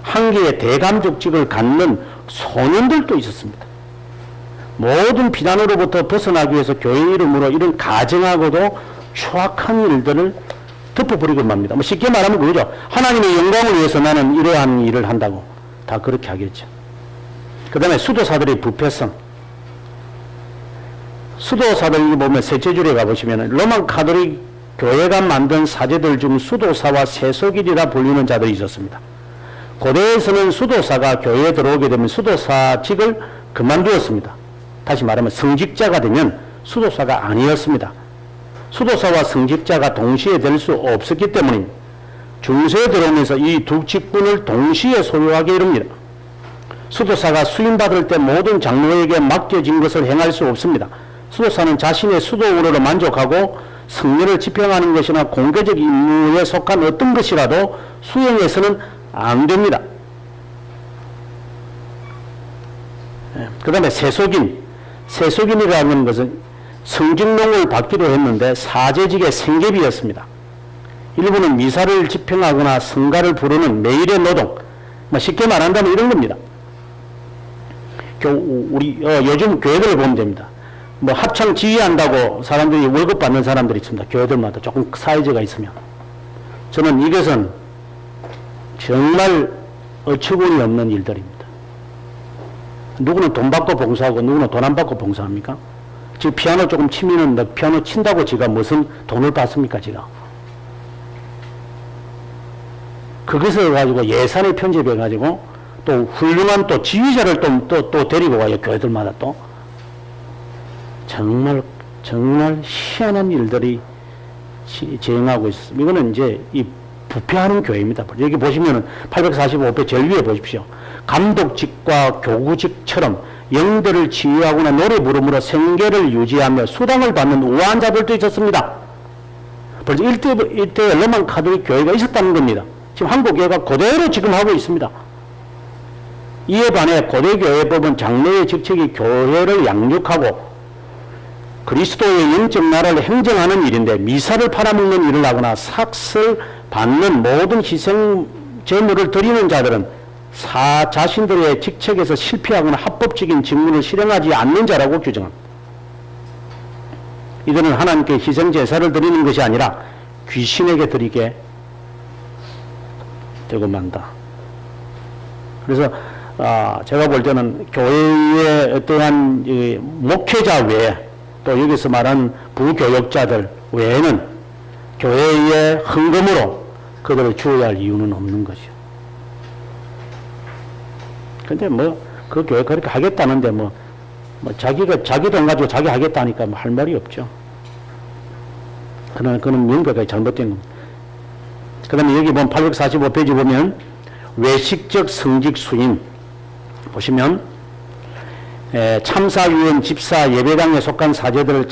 1개의 대감독직을 갖는 소년들도 있었습니다. 모든 비난으로부터 벗어나기 위해서 교회 이름으로 이런 가정하고도 추악한 일들을 덮어버리고 맙니다. 뭐 쉽게 말하면 그거죠. 하나님의 영광을 위해서 나는 이러한 일을 한다고 다 그렇게 하겠죠. 그 다음에 수도사들의 부패성. 수도사들 보면 셋째 줄에 가보시면 로마 가톨릭 교회가 만든 사제들 중 수도사와 세속일이라 불리는 자들이 있었습니다. 고대에서는 수도사가 교회에 들어오게 되면 수도사직을 그만두었습니다. 다시 말하면 성직자가 되면 수도사가 아니었습니다. 수도사와 성직자가 동시에 될 수 없었기 때문입니다. 중세에 들어오면서 이 두 직분을 동시에 소유하게 이릅니다. 수도사가 수임받을 때 모든 장로에게 맡겨진 것을 행할 수 없습니다. 수도사는 자신의 수도원으로 만족하고 성례를 집행하는 것이나 공개적 임무에 속한 어떤 것이라도 수행해서는 안 됩니다. 그 다음에 세속인. 세속인이라는 것은 성직농을 받기로 했는데 사제직의 생계비였습니다. 일부는 미사를 집행하거나 성가를 부르는 매일의 노동, 쉽게 말한다면 이런 겁니다. 우리 요즘 교회들을 보면 됩니다. 합창 지휘한다고 사람들이 월급 받는 사람들이 있습니다. 교회들마다 조금 사이즈가 있으면. 저는 이것은 정말 어처구니 없는 일들입니다. 누구는 돈 받고 봉사하고 누구는 돈 안 받고 봉사합니까? 지금 피아노 조금 치면은 피아노 친다고 지가 무슨 돈을 받습니까, 지가? 그것을 가지고 예산을 편집해 가지고 또 훌륭한 또 지휘자를 또 데리고 와요, 교회들마다 또. 정말 희한한 일들이 진행하고 있습니다. 이거는 이제 이 부패하는 교회입니다. 여기 보시면은 845ペ제일 위에 보십시오. 감독직과 교구직처럼 영들을 지휘하거나 노래 부름으로 생계를 유지하며 수당을 받는 우아한 자들도 있었습니다. 벌써 일대 로만 카톨릭 교회가 있었다는 겁니다. 지금 한국 교회가 그대로 지금 하고 있습니다. 이에 반해 고대교회법은 장로의 직책이 교회를 양육하고 그리스도의 영적 나라를 행정하는 일인데 미사를 팔아먹는 일을 하거나 삭슬 받는 모든 희생 제물을 드리는 자들은 자신들의 직책에서 실패하거나 합법적인 직무를 실행하지 않는 자라고 규정합니다. 이들은 하나님께 희생 제사를 드리는 것이 아니라 귀신에게 드리게 되고 만다. 그래서 제가 볼 때는 교회의 어떠한 목회자 외에 또 여기서 말한 부교역자들 외에는 교회의 헌금으로 그들을 주어야 할 이유는 없는 거죠. 근데 그 교회 그렇게 하겠다는데 자기 돈 가지고 자기 하겠다니까 할 말이 없죠. 그러나 그는 명백하게 잘못된 겁니다. 그 다음에 여기 보면 845페이지 보면 외식적 성직 수임 보시면 참사위원, 집사, 예배당에 속한 사제들을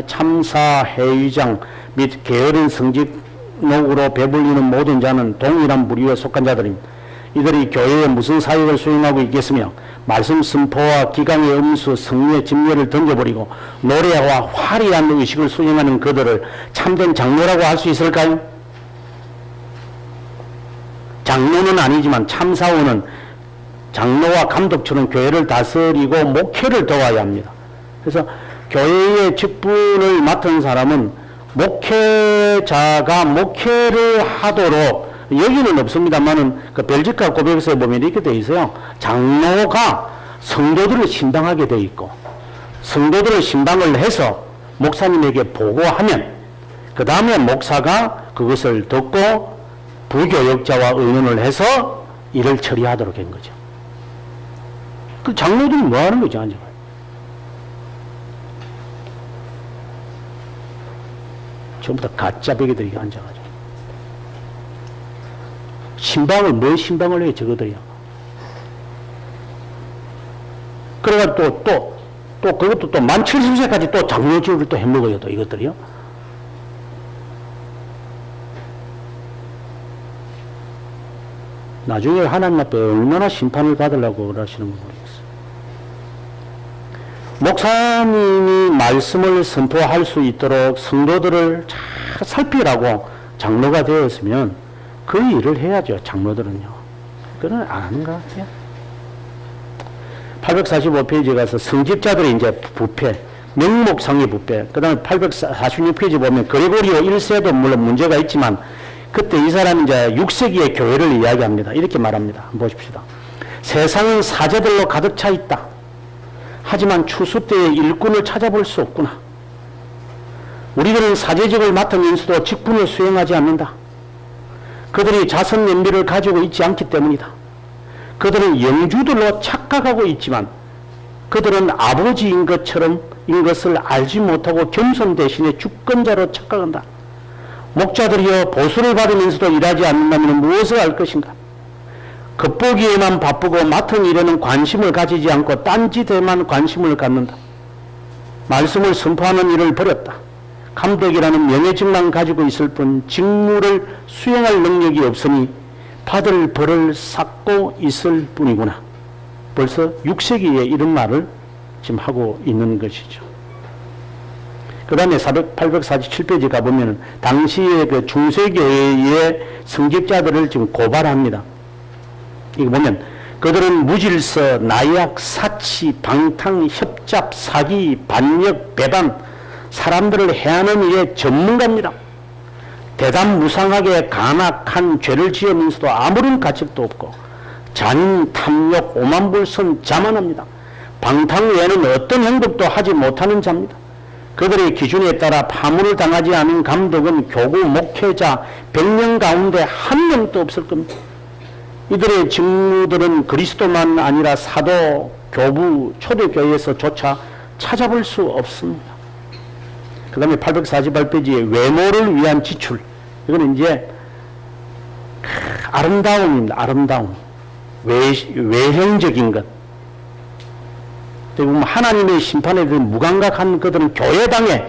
참사회의장 및 게으른 성직록으로 배불리는 모든 자는 동일한 무리에 속한 자들입니다. 이들이 교회에 무슨 사역을 수행하고 있겠으며 말씀 선포와 기강의 음수, 성례, 집례를 던져버리고 노래와 화려한 의식을 수행하는 그들을 참된 장로라고 할 수 있을까요? 장로는 아니지만 참사원은 장로와 감독처럼 교회를 다스리고 목회를 도와야 합니다. 그래서 교회의 직분을 맡은 사람은 목회자가 목회를 하도록 여기는 없습니다만은 그 벨지카 고백서에 보면 이렇게 되어 있어요. 장로가 성도들을 신방하게 되어 있고 성도들을 신방을 해서 목사님에게 보고하면 그 다음에 목사가 그것을 듣고 부교역자와 의논을 해서 일을 처리하도록 한 거죠. 그 장로들이 뭐 하는 거죠, 앉아가지고. 전부 다 가짜 베개들이 앉아가지고. 뭘 신방을 해요, 저거들이요. 그래가지고 또 그것도 또 만 70세까지 또 장로직을 또 해먹어요, 또 이것들이요. 나중에 하나님 앞에 얼마나 심판을 받으려고 그러시는 건 모르겠어요. 목사님이 말씀을 선포할 수 있도록 성도들을 잘 살피라고 장로가 되었으면 그 일을 해야죠, 장로들은요. 그건 안 하는 것 같아요. 845페이지에 가서 성직자들이 이제 부패, 명목상의 부패, 그 다음에 846페이지 보면 그레고리오 1세도 물론 문제가 있지만 그때 이 사람이 이제 6세기의 교회를 이야기합니다. 이렇게 말합니다. 한번 보십시다. 세상은 사제들로 가득 차 있다. 하지만 추수 때의 일꾼을 찾아볼 수 없구나. 우리들은 사제직을 맡으면서도 직분을 수행하지 않는다. 그들이 자선 연비를 가지고 있지 않기 때문이다. 그들은 영주들로 착각하고 있지만 그들은 아버지인 것을 알지 못하고 겸손 대신에 주권자로 착각한다. 목자들이여 보수를 받으면서도 일하지 않는다면 무엇을 할 것인가? 겉보기에만 바쁘고 맡은 일에는 관심을 가지지 않고 딴짓에만 관심을 갖는다. 말씀을 선포하는 일을 버렸다. 감독이라는 명예직만 가지고 있을 뿐 직무를 수행할 능력이 없으니 받을 벌을 쌓고 있을 뿐이구나. 벌써 6세기에 이런 말을 지금 하고 있는 것이죠. 그 다음에 847페이지 가보면은 당시에 그 중세교회의 성직자들을 지금 고발합니다. 이거 보면 그들은 무질서, 나약, 사치, 방탕, 협잡, 사기, 반역, 배반, 사람들을 해하는 일의 전문가입니다. 대담무상하게 간악한 죄를 지으면서도 아무런 가책도 없고 잔인, 탐욕, 오만불선, 자만합니다. 방탕 외에는 어떤 행동도 하지 못하는 자입니다. 그들의 기준에 따라 파문을 당하지 않은 감독은 교구, 목회자 100명 가운데 한 명도 없을 겁니다. 이들의 직무들은 그리스도만 아니라 사도, 교부, 초대교회에서조차 찾아볼 수 없습니다. 그 다음에 848페이지에 외모를 위한 지출. 이거는 이제 아름다움입니다. 아름다움. 외형적인 것. 하나님의 심판에 대해 무감각한 그들은 교회당에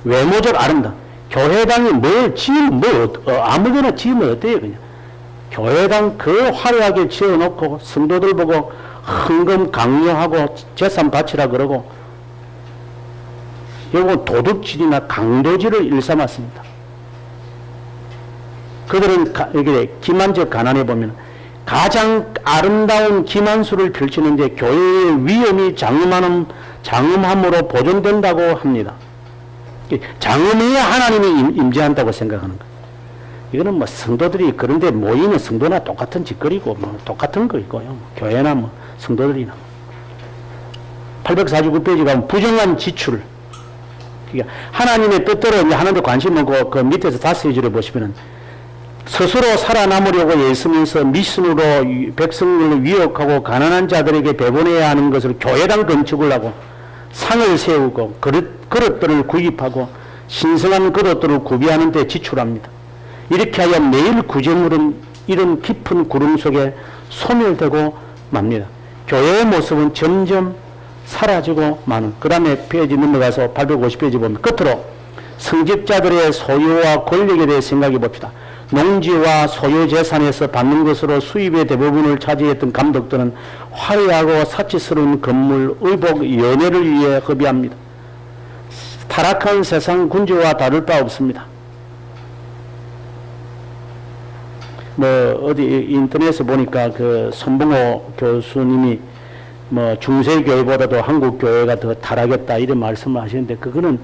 외모적 아름다움. 교회당이 뭘 지으면 아무거나 지으면 어때요, 그냥. 교회당 그 화려하게 지어놓고 성도들 보고 헌금 강요하고 재산 바치라 그러고 이건 도둑질이나 강도질을 일삼았습니다. 그들은 이게 기만적 가난에 보면 가장 아름다운 기만수를 펼치는데 교회의 위엄이 장엄함으로 보존된다고 합니다. 장엄해야 하나님이 임재한다고 생각하는 거예요. 이거는 뭐 성도들이 그런데 모이는 성도나 똑같은 짓거리고 뭐 똑같은 거 있고요. 교회나 뭐 성도들이나. 849페이지 가면 부정한 지출. 그러니까 하나님의 뜻대로 이제 하는데 관심 없고 그 밑에서 5페이지를 보시면은 스스로 살아남으려고 애쓰면서 미신으로 백성을 위협하고 가난한 자들에게 배분해야 하는 것을 교회당 건축을 하고 상을 세우고 그릇들을 구입하고 신성한 그릇들을 구비하는 데 지출합니다. 이렇게 하여 매일 구제물은 이런 깊은 구름 속에 소멸되고 맙니다. 교회의 모습은 점점 사라지고 마는. 그 다음에 페이지 넘어가서 850페이지 보면 끝으로 성직자들의 소유와 권력에 대해 생각해 봅시다. 농지와 소유 재산에서 받는 것으로 수입의 대부분을 차지했던 감독들은 화려하고 사치스러운 건물, 의복, 연회를 위해 허비합니다. 타락한 세상 군주와 다를 바 없습니다. 뭐 어디 인터넷에 보니까 그 손봉호 교수님이 뭐 중세교회보다도 한국교회가 더 타락했다 이런 말씀을 하시는데 그거는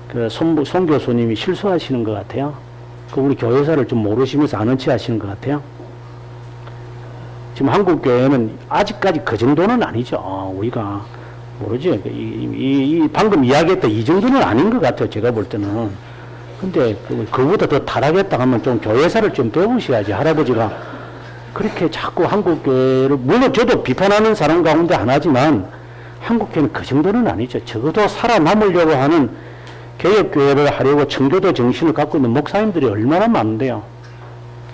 그 손 교수님이 실수하시는 것 같아요. 그 우리 교회사를 좀 모르시면서 아는 체 하시는 것 같아요. 지금 한국교회는 아직까지 그 정도는 아니죠. 우리가 모르죠. 방금 이야기했던 이 정도는 아닌 것 같아요. 제가 볼 때는. 근데 그보다 더 타락했다 하면 좀 교회사를 좀 배우셔야지. 할아버지가 그렇게 자꾸 한국교회를, 물론 저도 비판하는 사람 가운데 하나지만 한국교회는 그 정도는 아니죠. 적어도 살아남으려고 하는 개혁교회를 하려고 청교도 정신을 갖고 있는 목사님들이 얼마나 많은데요.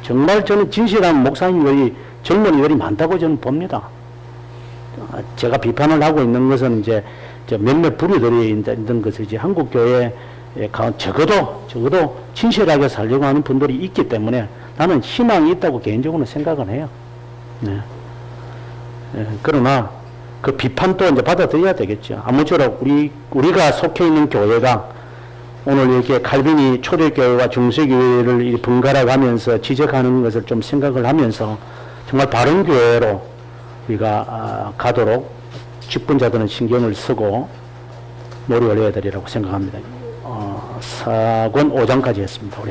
정말 저는 진실한 목사님들이 젊은이들이 많다고 저는 봅니다. 제가 비판을 하고 있는 것은 이제 몇몇 부류들이 있는 것이지 한국교회에 적어도 진실하게 살려고 하는 분들이 있기 때문에 나는 희망이 있다고 개인적으로 생각은 해요. 네. 그러나 그 비판도 이제 받아들여야 되겠죠. 아무쪼록 우리가 속해 있는 교회가 오늘 이렇게 칼빈이 초대교회와 중세교회를 번갈아 가면서 지적하는 것을 좀 생각을 하면서 정말 바른 교회로 우리가 가도록 직분자들은 신경을 쓰고 노력을 해야 되리라고 생각합니다. 4권 5장까지 했습니다.